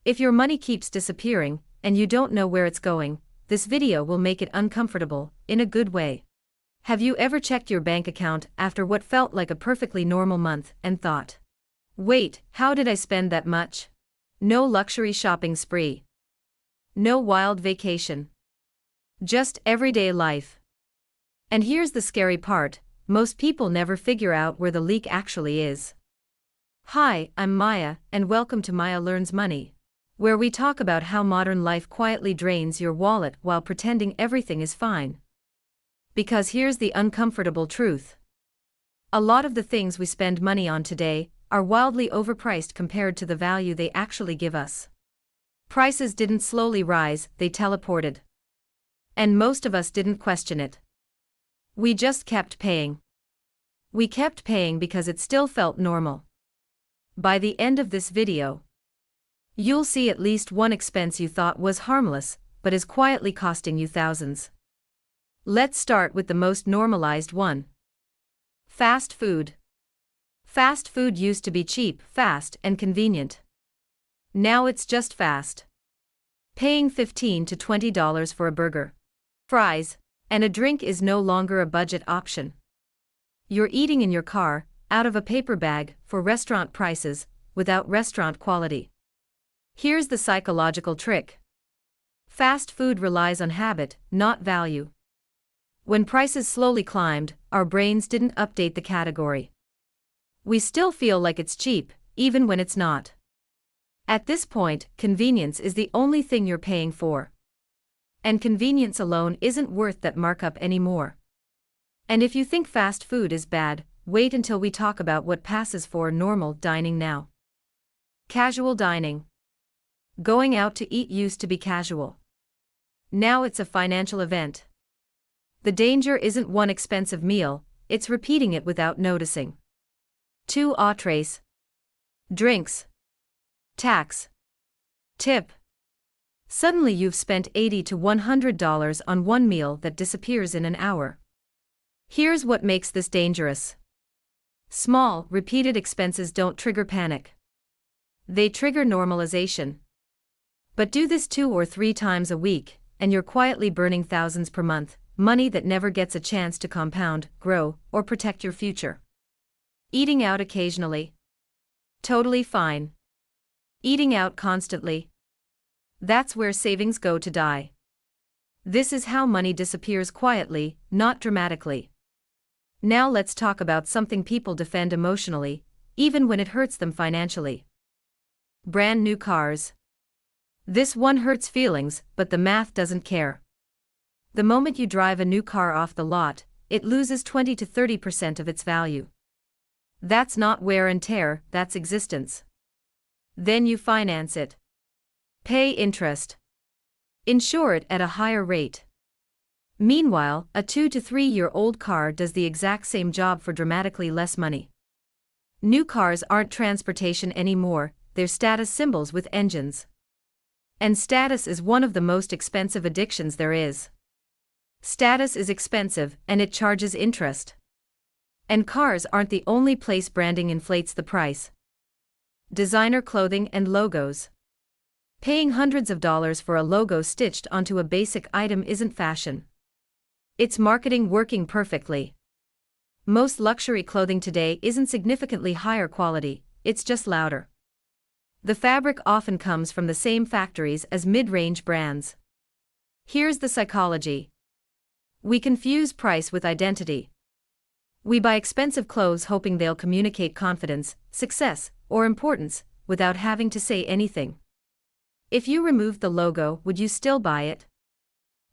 If your money keeps disappearing, and you don't know where it's going, this video will make it uncomfortable, in a good way. Have you ever checked your bank account after what felt like a perfectly normal month and thought, wait, how did I spend that much? No luxury shopping spree. No wild vacation. Just everyday life. And here's the scary part, most people never figure out where the leak actually is. Hi, I'm Maya, and welcome to Maya Learns Money, where we talk about how modern life quietly drains your wallet while pretending everything is fine. Because here's the uncomfortable truth. A lot of the things we spend money on today are wildly overpriced compared to the value they actually give us. Prices didn't slowly rise, they teleported. And most of us didn't question it. We just kept paying. We kept paying because it still felt normal. By the end of this video, you'll see at least one expense you thought was harmless, but is quietly costing you thousands. Let's start with the most normalized one. Fast food. Fast food used to be cheap, fast, and convenient. Now it's just fast. Paying $15 to $20 for a burger, fries, and a drink is no longer a budget option. You're eating in your car, out of a paper bag, for restaurant prices, without restaurant quality. Here's the psychological trick. Fast food relies on habit, not value. When prices slowly climbed, our brains didn't update the category. We still feel like it's cheap, even when it's not. At this point, convenience is the only thing you're paying for. And convenience alone isn't worth that markup anymore. And if you think fast food is bad, wait until we talk about what passes for normal dining now. Casual dining. Going out to eat used to be casual. Now it's a financial event. The danger isn't one expensive meal, it's repeating it without noticing. 2 entrees. Drinks. Tax. Tip. Suddenly you've spent $80 to $100 on one meal that disappears in an hour. Here's what makes this dangerous. Small, repeated expenses don't trigger panic. They trigger normalization. But do this 2 or 3 times a week, and you're quietly burning thousands per month, money that never gets a chance to compound, grow, or protect your future. Eating out occasionally. Totally fine. Eating out constantly. That's where savings go to die. This is how money disappears quietly, not dramatically. Now let's talk about something people defend emotionally, even when it hurts them financially. Brand new cars. This one hurts feelings, but the math doesn't care. The moment you drive a new car off the lot, it loses 20 to 30% of its value. That's not wear and tear, that's existence. Then you finance it. Pay interest. Insure it at a higher rate. Meanwhile, a 2 to 3-year-old car does the exact same job for dramatically less money. New cars aren't transportation anymore, they're status symbols with engines. And status is one of the most expensive addictions there is. Status is expensive, and it charges interest. And cars aren't the only place branding inflates the price. Designer clothing and logos. Paying hundreds of dollars for a logo stitched onto a basic item isn't fashion. It's marketing working perfectly. Most luxury clothing today isn't significantly higher quality, it's just louder. The fabric often comes from the same factories as mid-range brands. Here's the psychology. We confuse price with identity. We buy expensive clothes hoping they'll communicate confidence, success, or importance, without having to say anything. If you removed the logo, would you still buy it?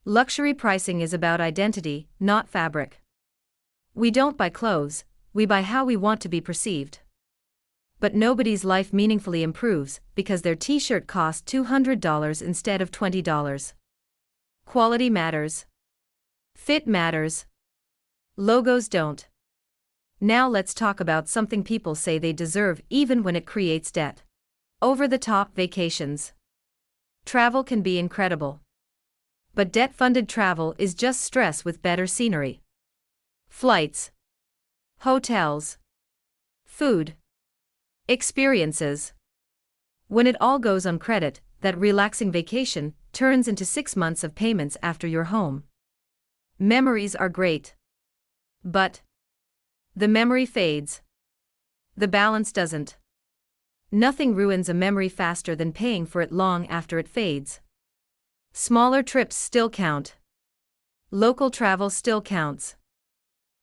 Luxury pricing is about identity, not fabric. We don't buy clothes, we buy how we want to be perceived. But nobody's life meaningfully improves because their t-shirt cost $200 instead of $20. Quality matters. Fit matters. Logos don't. Now let's talk about something people say they deserve even when it creates debt. Over-the-top vacations. Travel can be incredible. But debt-funded travel is just stress with better scenery. Flights. Hotels. Food. Experiences. When it all goes on credit, that relaxing vacation turns into 6 months of payments after you're home. Memories are great. But the memory fades. The balance doesn't. Nothing ruins a memory faster than paying for it long after it fades. Smaller trips still count. Local travel still counts.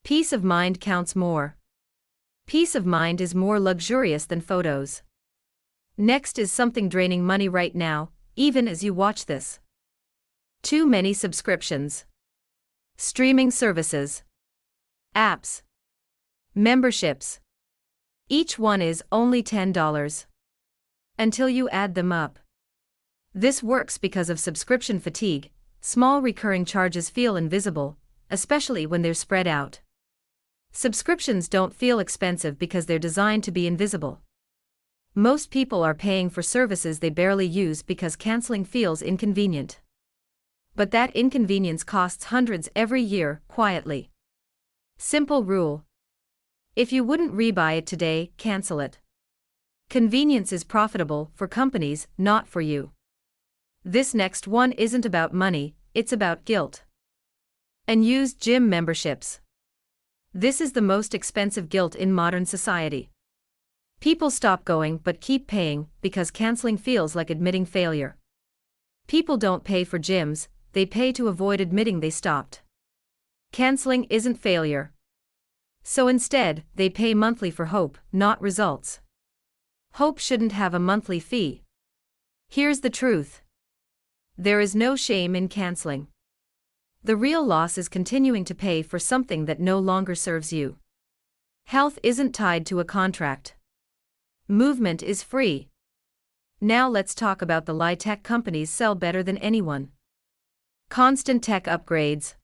Peace of mind counts more. Peace of mind is more luxurious than photos. Next is something draining money right now, even as you watch this. Too many subscriptions. Streaming services. Apps. Memberships. Each one is only $10. Until you add them up. This works because of subscription fatigue. Small recurring charges feel invisible, especially when they're spread out. Subscriptions don't feel expensive because they're designed to be invisible. Most people are paying for services they barely use because canceling feels inconvenient. But that inconvenience costs hundreds every year, quietly. Simple rule. If you wouldn't rebuy it today, cancel it. Convenience is profitable for companies, not for you. This next one isn't about money, it's about guilt. Unused gym memberships. This is the most expensive guilt in modern society. People stop going but keep paying because canceling feels like admitting failure. People don't pay for gyms, they pay to avoid admitting they stopped. Canceling isn't failure. So instead, they pay monthly for hope, not results. Hope shouldn't have a monthly fee. Here's the truth. There is no shame in canceling. The real loss is continuing to pay for something that no longer serves you. Health isn't tied to a contract. Movement is free. Now let's talk about the lie tech companies sell better than anyone. Constant tech upgrades.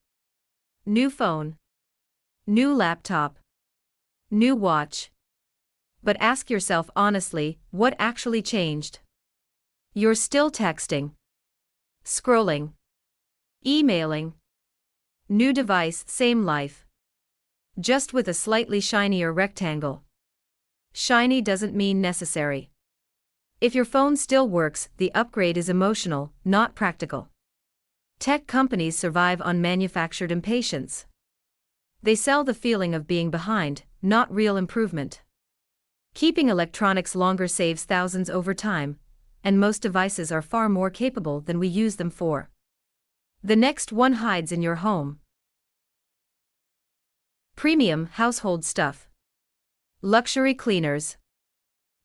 New phone. New laptop. New watch. But ask yourself honestly, what actually changed? You're still texting. Scrolling. Emailing. New device, same life. Just with a slightly shinier rectangle. Shiny doesn't mean necessary. If your phone still works, the upgrade is emotional, not practical. Tech companies survive on manufactured impatience. They sell the feeling of being behind, not real improvement. Keeping electronics longer saves thousands over time, and most devices are far more capable than we use them for. The next one hides in your home. Premium household stuff. Luxury cleaners.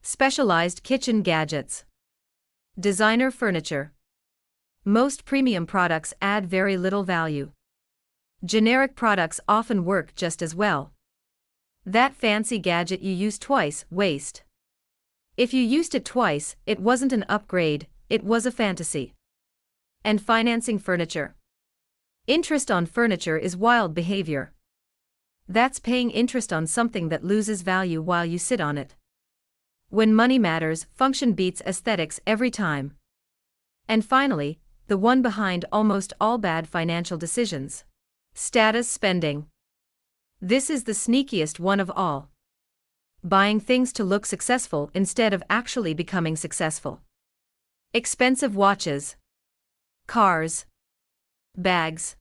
Specialized kitchen gadgets. Designer furniture. Most premium products add very little value. Generic products often work just as well. That fancy gadget you use twice, waste. If you used it twice, it wasn't an upgrade, it was a fantasy. And financing furniture. Interest on furniture is wild behavior. That's paying interest on something that loses value while you sit on it. When money matters, function beats aesthetics every time. And finally, the one behind almost all bad financial decisions. Status spending. This is the sneakiest one of all. Buying things to look successful instead of actually becoming successful. Expensive watches. Cars. Bags.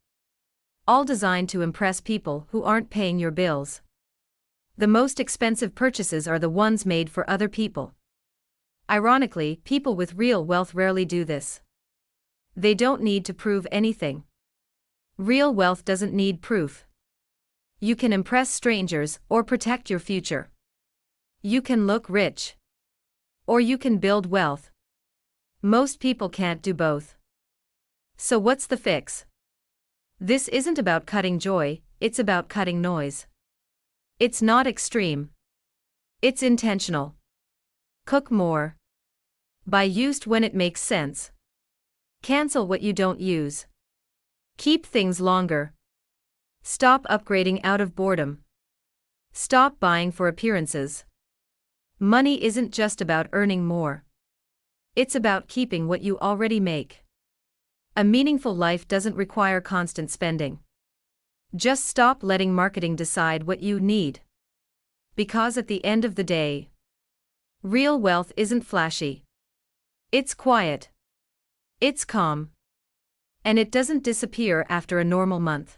All designed to impress people who aren't paying your bills. The most expensive purchases are the ones made for other people. Ironically, people with real wealth rarely do this. They don't need to prove anything. Real wealth doesn't need proof. You can impress strangers or protect your future. You can look rich. Or you can build wealth. Most people can't do both. So what's the fix? This isn't about cutting joy, it's about cutting noise. It's not extreme. It's intentional. Cook more. Buy used when it makes sense. Cancel what you don't use. Keep things longer. Stop upgrading out of boredom. Stop buying for appearances. Money isn't just about earning more. It's about keeping what you already make. A meaningful life doesn't require constant spending. Just stop letting marketing decide what you need. Because at the end of the day, real wealth isn't flashy. It's quiet. It's calm. And it doesn't disappear after a normal month.